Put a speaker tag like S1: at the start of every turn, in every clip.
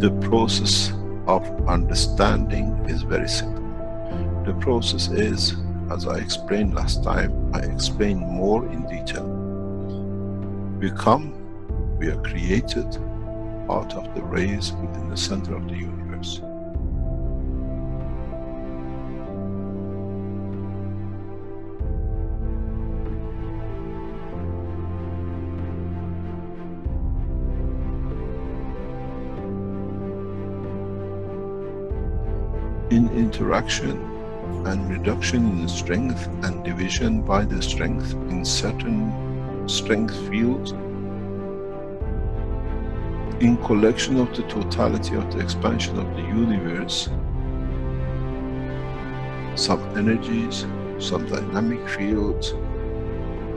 S1: The process of understanding is very simple. The process is, as I explained last time, I explained more in detail. We are created out of the rays within the center of the universe. In interaction and reduction in strength and division by the strength in certain strength fields, in collection of the totality of the expansion of the universe, some energies, some dynamic fields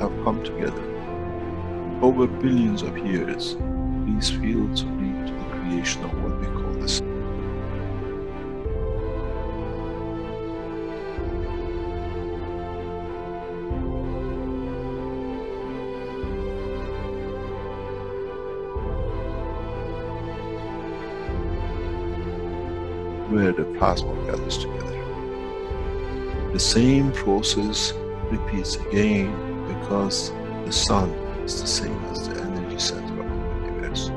S1: have come together. Over billions of years, these fields lead to the creation of what we call the sun. Where the plasma gathers together. The same process repeats again because the sun is the same as the energy center of the universe.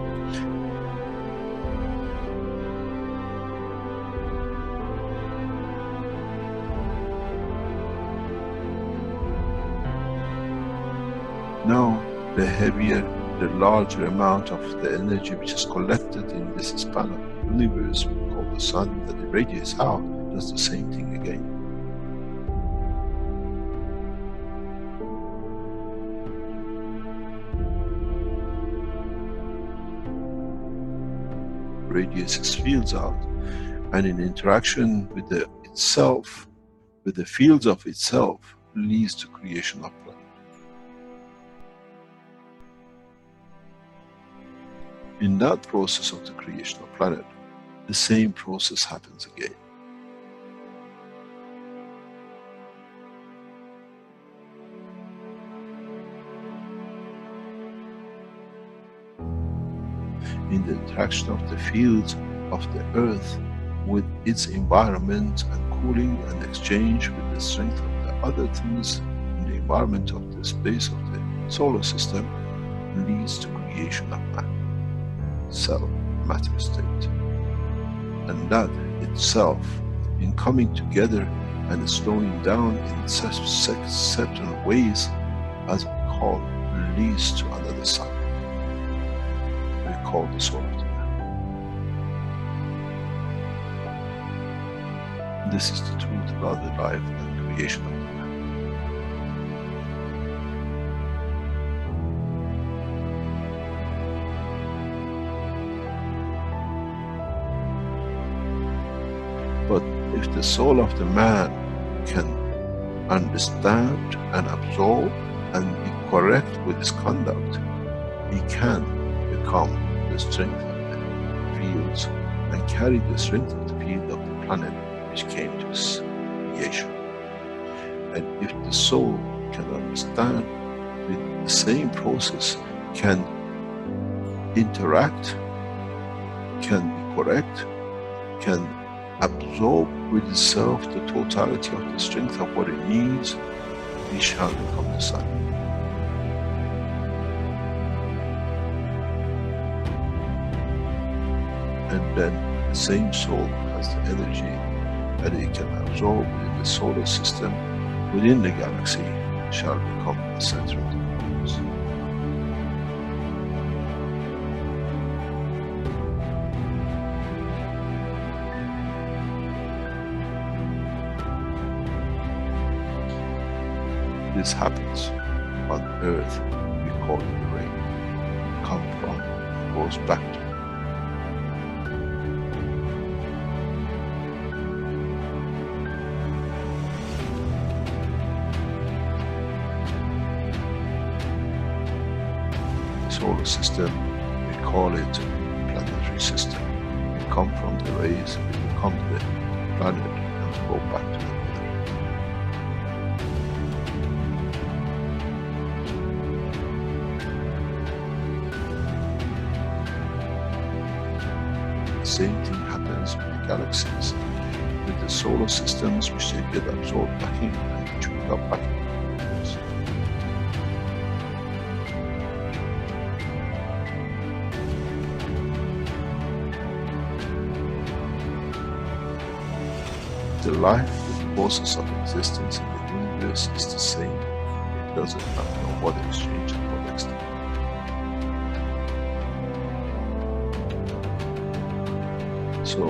S1: Now, the heavier, the larger amount of the energy which is collected in this span of the universe, we call the sun, that irradiates out, does the same thing again. Radiates its fields out, and in interaction with itself, with the fields of itself, leads to creation of planet. In that process of the creation of planet, the same process happens again. In the interaction of the fields of the earth with its environment and cooling and exchange with the strength of the other things in the environment of the space of the solar system, leads to creation of man, cell, matter state. And that itself, in coming together and slowing down in certain ways, as we call, leads to another sun. We call the soul of the man. This is the truth about the life and creation of the man. But if the soul of the man can understand and absorb and be correct with his conduct, he can become the strength of the fields and carry the strength of the field of the planet which came to his creation. And if the soul can understand with the same process, can interact, can be correct, can absorb with itself the totality of the strength of what it needs, he shall become the sun. And then the same soul has the energy that it can absorb within the solar system, within the galaxy, shall become the center of the universe. This happens on earth, we call it the rain. Come from, goes back to. Solar system, we call it planetary system. We come from the rays, we become the planet, and we go back to the same thing happens with the galaxies, with the solar systems, which they get absorbed back in and chewed up back in. The life, the process of existence in the universe is the same. It doesn't matter what exchange and what extent. So,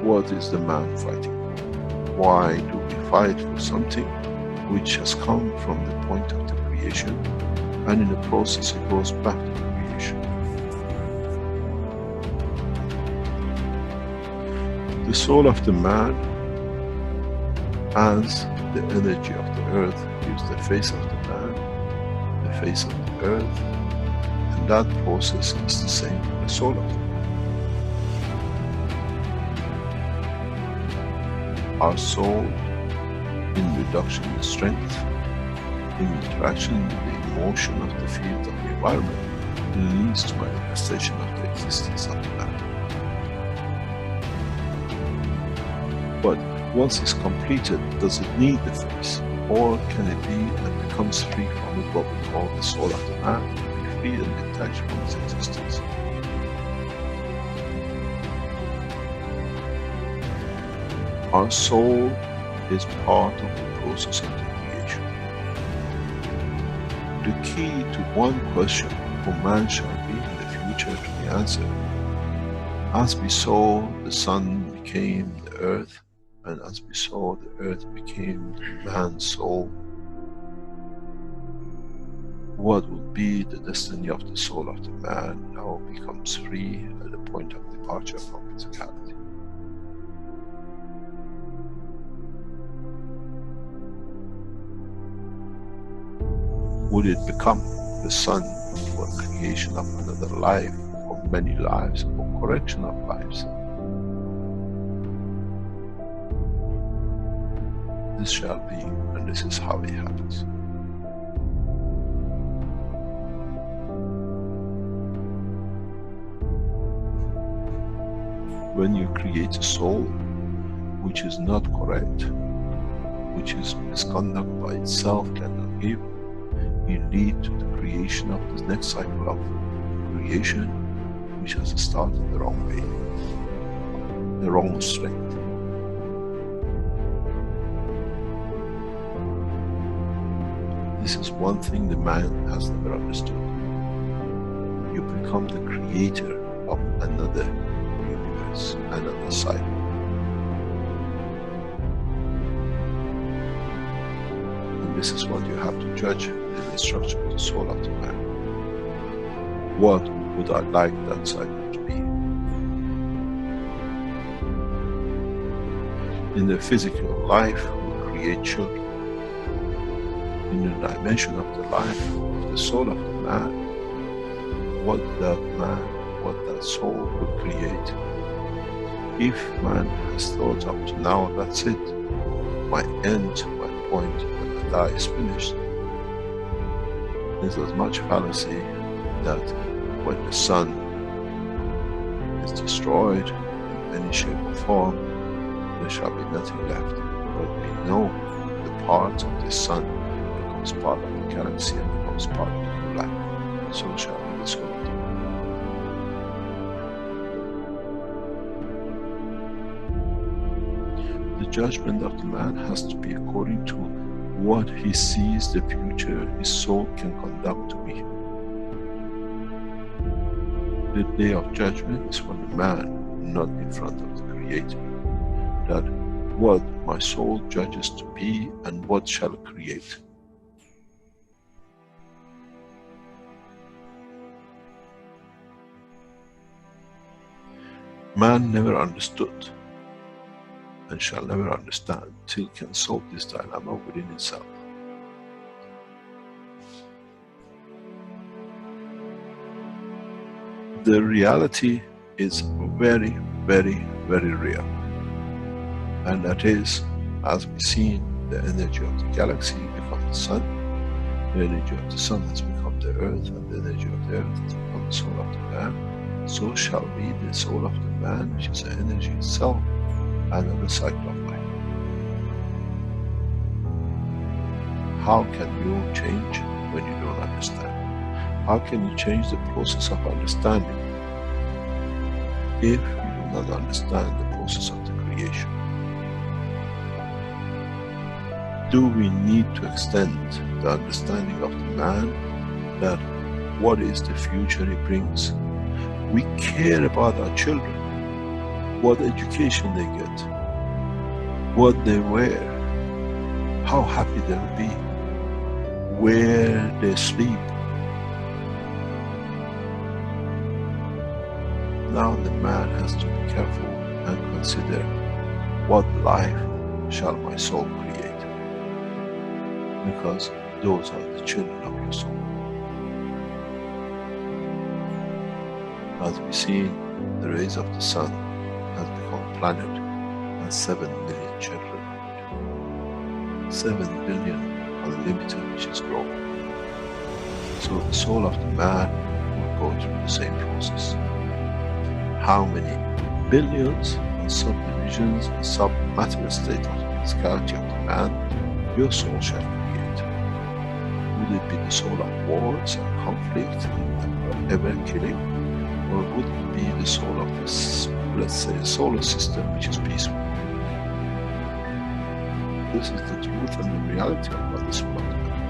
S1: what is the man fighting for? Why do we fight for something which has come from the point of the creation, and in the process it goes back to creation? The soul of the man, as the energy of the earth, gives the face of the man, the face of the earth, and that process is the same for the soul of the man. Our soul, in reduction in strength, in interaction with the emotion of the field of the environment, leads to manifestation of the existence of the man. But once it's completed, does it need the face? Or can it be and becomes free from it, what we call the soul of the man, to be free and detached from its existence? Our soul is part of the process of the creation. The key to one question, who man shall be in the future, to be answered. As we saw the sun became the earth, and as we saw the earth became man's soul, what would be the destiny of the soul of the man now becomes free at the point of departure from physicality? Would it become the sun for creation of another life, or many lives, or correction of lives? This shall be, and this is how it happens. When you create a soul which is not correct, which is misconduct by itself, cannot give, you lead to the creation of the next cycle of creation, which has started the wrong way, the wrong strength. This is one thing the man has never understood. You become the creator of another universe, another cycle. And this is what you have to judge in the structure of the soul of the man. What would I like that cycle to be? In the physical life, we create children. In the dimension of the life of the soul of the man, what that man, what that soul would create. If man has thought up to now, that's it, my end, my point, when I die is finished, there's as much fallacy that when the sun is destroyed in any shape or form, there shall be nothing left. But we know the part of the sun becomes part of the galaxy and becomes part of the new life. So shall be the soul of the man. The judgment of the man has to be according to what he sees the future his soul can conduct to be. The day of judgment is for the man, not in front of the Creator. That what my soul judges to be and what shall create. Man never understood and shall never understand till can solve this dilemma within itself. The reality is very, very, very real. And that is, as we see, the energy of the galaxy become the sun, the energy of the sun has become the earth, and the energy of the earth has become the soul of the man. so shall be the soul of the man, which is the energy itself, another cycle of life. How can you change when you don't understand? How can you change the process of understanding if you do not understand the process of the creation? Do we need to extend the understanding of the man that what is the future he brings? We care about our children, what education they get, what they wear, how happy they'll be, where they sleep. Now the man has to be careful and consider, what life shall my soul create? Because those are the children of your soul. As we see, the rays of the sun has become a planet and 7 million children. 7 billion unlimited, which is growing. So the soul of the man will go through the same process. How many billions and subdivisions and sub-matter state of the physicality of the man your soul shall create? Would it be the soul of wars and conflict and ever killing? Or would it be the soul of this, let's say, solar system, which is peaceful? This is the truth and the reality about the soul of the man.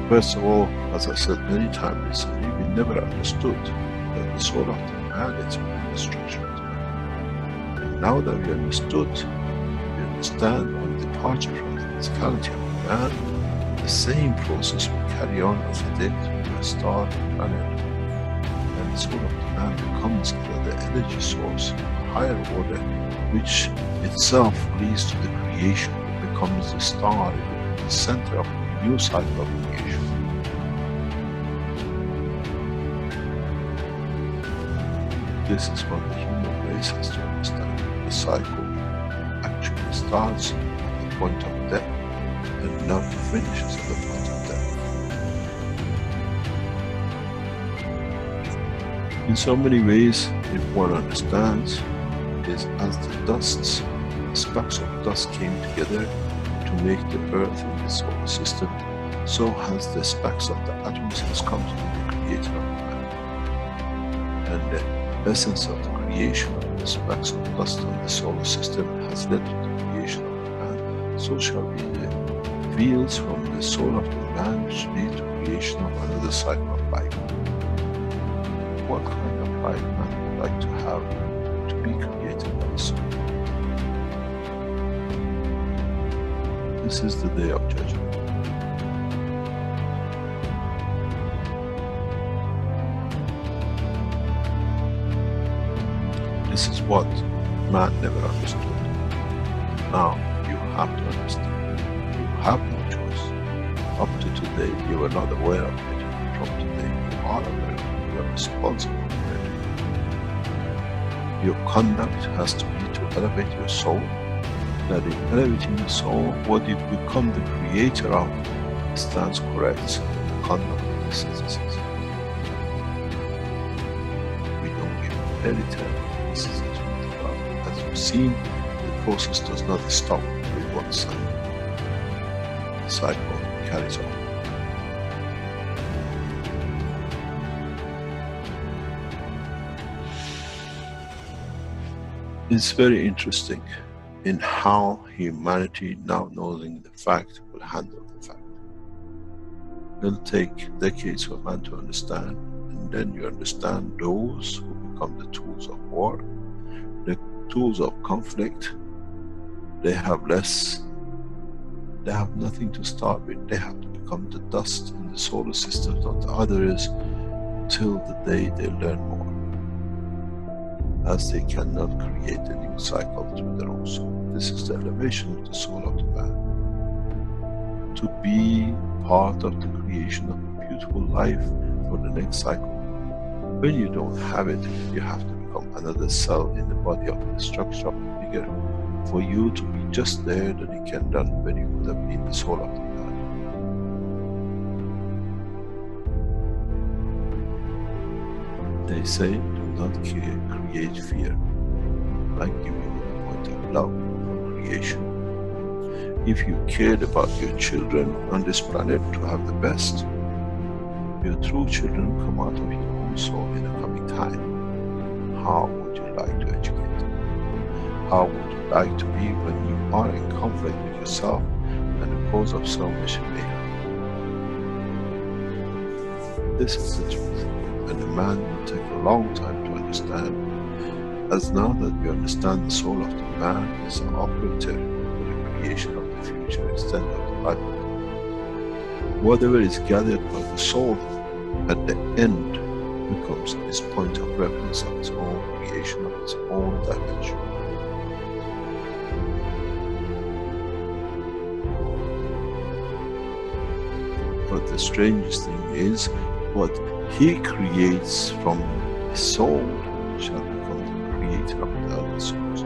S1: First of all, as I said many times recently, we never understood that the soul of the man is the structure of the man. And now that we understood, we understand on departure from the physicality of the man, the same process will carry on as it did to a star and planet. And the soul of the man becomes the energy source, a higher order, which itself leads to the creation. It becomes the star, it becomes the center of a new cycle of creation. This is what the human race has to understand. The cycle actually starts at the point of death and not finishes at the point of death. In so many ways, if one understands, is as the dusts, the specks of dust came together to make the earth in the solar system, so has the specks of the atoms has come to be the creator of the man. And the essence of the creation of the specks of dust on the solar system has led to the creation of the man. So shall be the fields from the soul of the man, which lead to creation of another cycle of life. What kind of life man would like to have to be created by the soul? This is the day of judgment. This is what man never understood. Now you have to understand. You have no choice. Up to today you were not aware of it. From today you are aware of it. You are responsible for it. Your conduct has to be to elevate your soul. That in elevating the soul, what you become the creator of stands correct. The conduct of the synthesis. We don't give any time. This is the truth. As you've seen, the process does not stop with one cycle. The cycle carries on. It's very interesting in how humanity, now knowing the fact, will handle the fact. It'll take decades for man to understand, and then you understand those who become the tools of war, the tools of conflict. They have less, they have nothing to start with. They have to become the dust in the solar systems of the others till the day they learn more, as they cannot create a new cycle through their own soul. This is the elevation of the soul of the man. To be part of the creation of a beautiful life for the next cycle. When you don't have it, you have to become another cell in the body of the structure of the figure for you to be just there that you can done when you could have been the soul of the man. They say, do not create fear. I give you the point of love from creation. If you cared about your children on this planet to have the best, your true children come out of your own soul in the coming time. How would you like to educate them? How would you like to be when you are in conflict with yourself and the cause of so much mayhem? This is the truth, and a man will take a long time to understand, as now that we understand the soul of the man is an operator for the creation of the future extent of the life of the man. Whatever is gathered by the soul at the end becomes his point of reference of his own creation, of his own dimension. But the strangest thing is, what he creates from his soul shall become the creator of the other souls.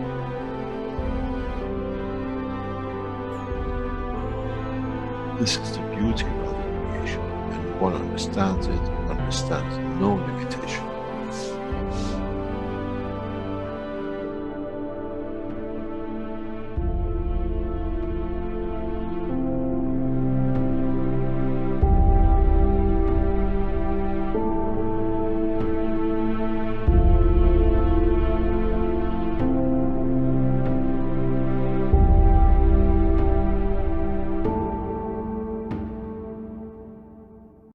S1: This is the beauty of the creation, and one understands it, understands no limitation.